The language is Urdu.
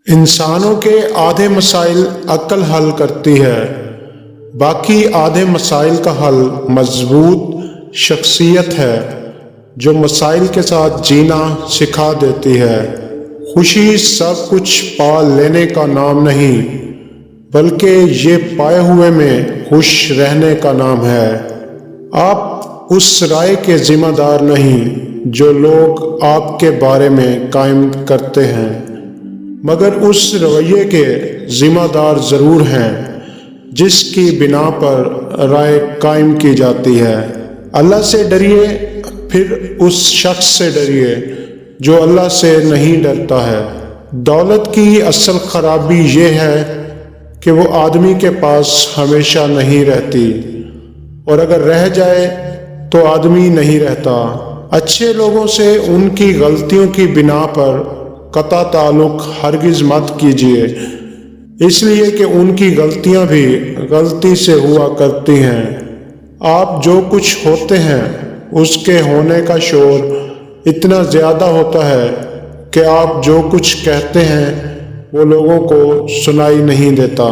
انسانوں کے آدھے مسائل عقل حل کرتی ہے، باقی آدھے مسائل کا حل مضبوط شخصیت ہے جو مسائل کے ساتھ جینا سکھا دیتی ہے۔ خوشی سب کچھ پا لینے کا نام نہیں بلکہ یہ پائے ہوئے میں خوش رہنے کا نام ہے۔ آپ اس رائے کے ذمہ دار نہیں جو لوگ آپ کے بارے میں قائم کرتے ہیں، مگر اس رویے کے ذمہ دار ضرور ہیں جس کی بنا پر رائے قائم کی جاتی ہے۔ اللہ سے ڈریے، پھر اس شخص سے ڈریے جو اللہ سے نہیں ڈرتا ہے۔ دولت کی اصل خرابی یہ ہے کہ وہ آدمی کے پاس ہمیشہ نہیں رہتی، اور اگر رہ جائے تو آدمی نہیں رہتا۔ اچھے لوگوں سے ان کی غلطیوں کی بنا پر قطع تعلق ہرگز مت کیجیے، اس لیے کہ ان کی غلطیاں بھی غلطی سے ہوا کرتی ہیں۔ آپ جو کچھ ہوتے ہیں اس کے ہونے کا شور اتنا زیادہ ہوتا ہے کہ آپ جو کچھ کہتے ہیں وہ لوگوں کو سنائی نہیں دیتا۔